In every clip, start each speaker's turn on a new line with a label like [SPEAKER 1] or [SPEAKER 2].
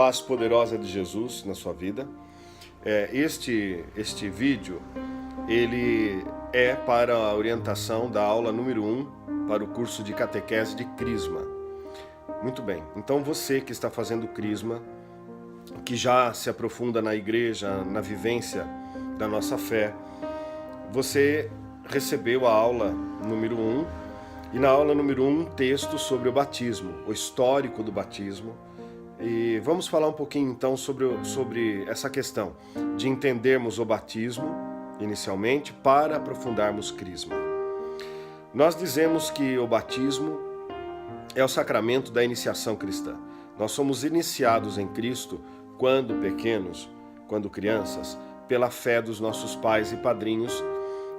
[SPEAKER 1] paz poderosa de Jesus na sua vida. Este vídeo, ele é para a orientação da aula número 1 para o curso de catequese de Crisma. Muito bem, então você que está fazendo Crisma, que já se aprofunda na igreja, na vivência da nossa fé, você recebeu a aula número 1, e na aula número 1 um texto sobre o batismo, o histórico do batismo. E vamos falar um pouquinho então sobre essa questão de entendermos o batismo inicialmente para aprofundarmos Crisma. Nós dizemos que o batismo é o sacramento da iniciação cristã. Nós somos iniciados em Cristo quando pequenos, quando crianças, pela fé dos nossos pais e padrinhos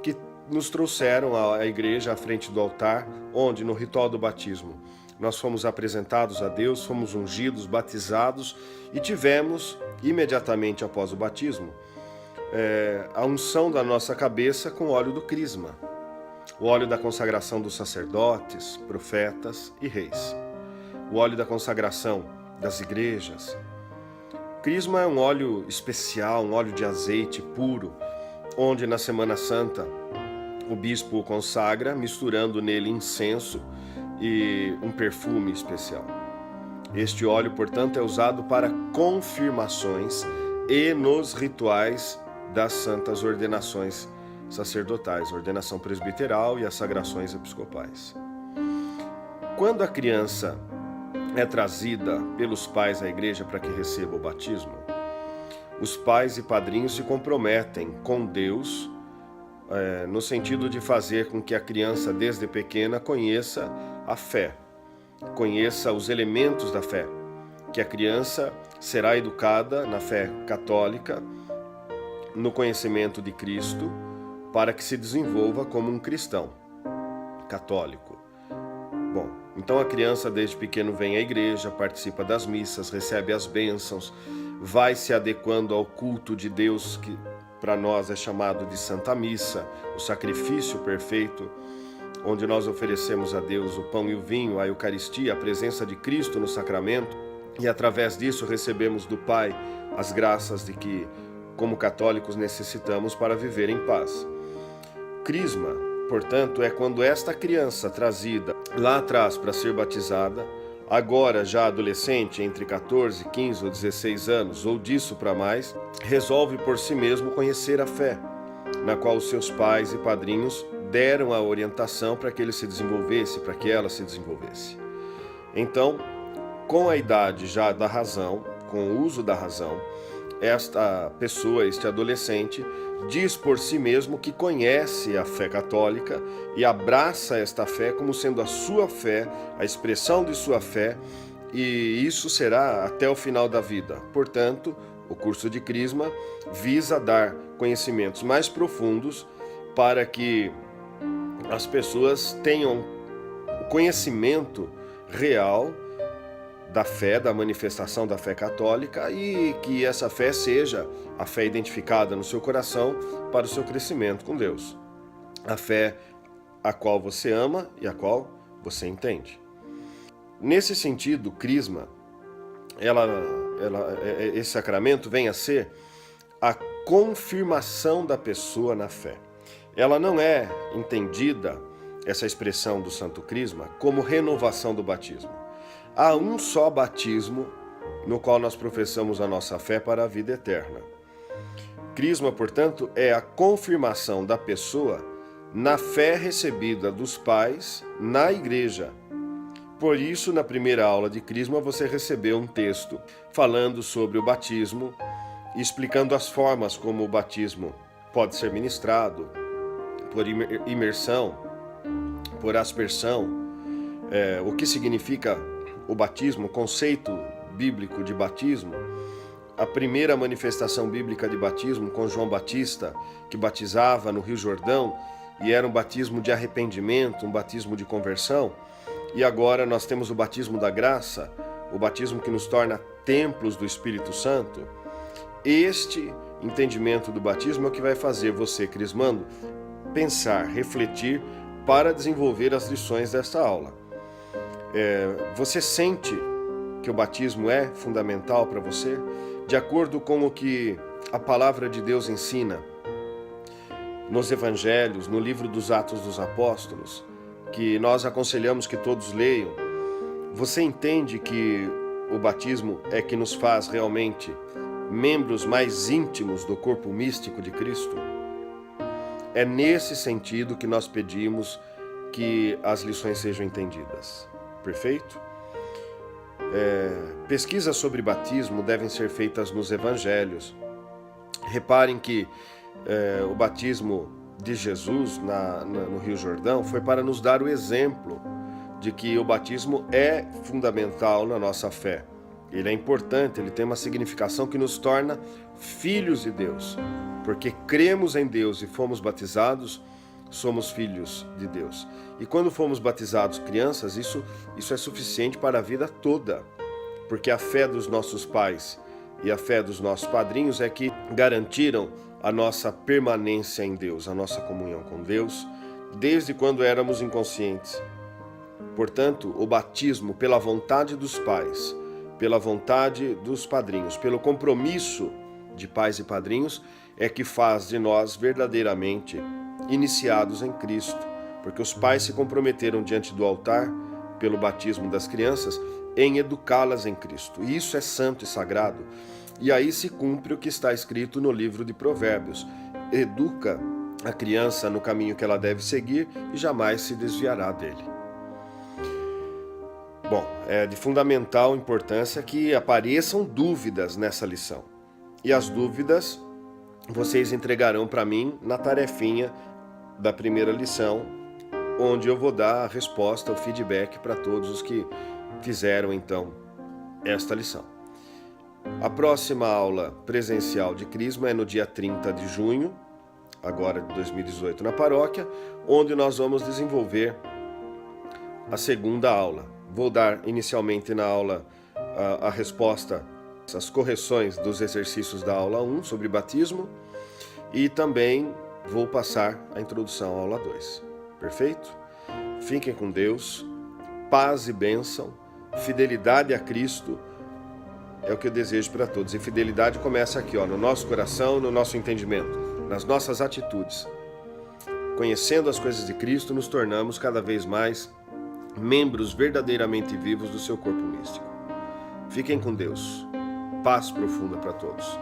[SPEAKER 1] que nos trouxeram à igreja à frente do altar, onde no ritual do batismo nós fomos apresentados a Deus, fomos ungidos, batizados e tivemos, imediatamente após o batismo, a unção da nossa cabeça com o óleo do crisma, o óleo da consagração dos sacerdotes, profetas e reis, o óleo da consagração das igrejas. Crisma é um óleo especial, um óleo de azeite puro, onde na Semana Santa o bispo o consagra, misturando nele incenso e um perfume especial. Este óleo, portanto, é usado para confirmações e nos rituais das santas ordenações sacerdotais, ordenação presbiteral e as sagrações episcopais. Quando a criança é trazida pelos pais à igreja para que receba o batismo, os pais e padrinhos se comprometem com Deus no sentido de fazer com que a criança desde pequena conheça a fé, conheça os elementos da fé, que a criança será educada na fé católica, no conhecimento de Cristo, para que se desenvolva como um cristão católico. Bom, então a criança desde pequeno vem à igreja, participa das missas, recebe as bênçãos, vai se adequando ao culto de Deus, que para nós é chamado de Santa Missa, o sacrifício perfeito, onde nós oferecemos a Deus o pão e o vinho, a Eucaristia, a presença de Cristo no sacramento, e através disso recebemos do Pai as graças de que, como católicos, necessitamos para viver em paz. Crisma, portanto, é quando esta criança trazida lá atrás para ser batizada, agora já adolescente, entre 14, 15 ou 16 anos, ou disso para mais, resolve por si mesmo conhecer a fé, na qual os seus pais e padrinhos deram a orientação para que ele se desenvolvesse, para que ela se desenvolvesse. Então, com a idade já da razão, com o uso da razão, esta pessoa, este adolescente, diz por si mesmo que conhece a fé católica e abraça esta fé como sendo a sua fé, a expressão de sua fé, e isso será até o final da vida. Portanto, o curso de Crisma visa dar conhecimentos mais profundos para que as pessoas tenham o conhecimento real da fé, da manifestação da fé católica, e que essa fé seja a fé identificada no seu coração para o seu crescimento com Deus. A fé a qual você ama e a qual você entende. Nesse sentido, Crisma, esse sacramento vem a ser a confirmação da pessoa na fé. Ela não é entendida, essa expressão do Santo Crisma, como renovação do batismo. Há um só batismo no qual nós professamos a nossa fé para a vida eterna. Crisma, portanto, é a confirmação da pessoa na fé recebida dos pais na igreja. Por isso, na primeira aula de Crisma, você recebeu um texto falando sobre o batismo e explicando as formas como o batismo pode ser ministrado, por imersão, por aspersão, o que significa o batismo, o conceito bíblico de batismo, a primeira manifestação bíblica de batismo com João Batista, que batizava no Rio Jordão, e era um batismo de arrependimento, um batismo de conversão, e agora nós temos o batismo da graça, o batismo que nos torna templos do Espírito Santo. Este entendimento do batismo é o que vai fazer você, crismando, pensar, refletir para desenvolver as lições desta aula. Você sente que o batismo é fundamental para você? De acordo com o que a palavra de Deus ensina nos evangelhos, no livro dos Atos dos Apóstolos, que nós aconselhamos que todos leiam, você entende que o batismo é que nos faz realmente membros mais íntimos do corpo místico de Cristo? É nesse sentido que nós pedimos que as lições sejam entendidas. Perfeito? Pesquisas sobre batismo devem ser feitas nos evangelhos. Reparem que o batismo de Jesus no Rio Jordão foi para nos dar o exemplo de que o batismo é fundamental na nossa fé. Ele é importante, ele tem uma significação que nos torna filhos de Deus. Porque cremos em Deus e fomos batizados, somos filhos de Deus. E quando fomos batizados crianças, isso é suficiente para a vida toda. Porque a fé dos nossos pais e a fé dos nossos padrinhos é que garantiram a nossa permanência em Deus, a nossa comunhão com Deus, desde quando éramos inconscientes. Portanto, o batismo pela vontade dos pais, pela vontade dos padrinhos, pelo compromisso de pais e padrinhos, é que faz de nós verdadeiramente iniciados em Cristo, porque os pais se comprometeram diante do altar, pelo batismo das crianças, em educá-las em Cristo. E isso é santo e sagrado. E aí se cumpre o que está escrito no livro de Provérbios: educa a criança no caminho que ela deve seguir e jamais se desviará dele. Bom, é de fundamental importância que apareçam dúvidas nessa lição. E as dúvidas vocês entregarão para mim na tarefinha da primeira lição, onde eu vou dar a resposta, o feedback para todos os que fizeram então esta lição. A próxima aula presencial de Crisma é no dia 30 de junho, agora de 2018, na paróquia, onde nós vamos desenvolver a segunda aula. Vou dar inicialmente na aula a resposta, as correções dos exercícios da aula 1 sobre batismo e também vou passar a introdução à aula 2. Perfeito? Fiquem com Deus, paz e bênção, fidelidade a Cristo é o que eu desejo para todos. E fidelidade começa aqui, no nosso coração, no nosso entendimento, nas nossas atitudes. Conhecendo as coisas de Cristo, nos tornamos cada vez mais membros verdadeiramente vivos do seu corpo místico. Fiquem com Deus. Paz profunda para todos.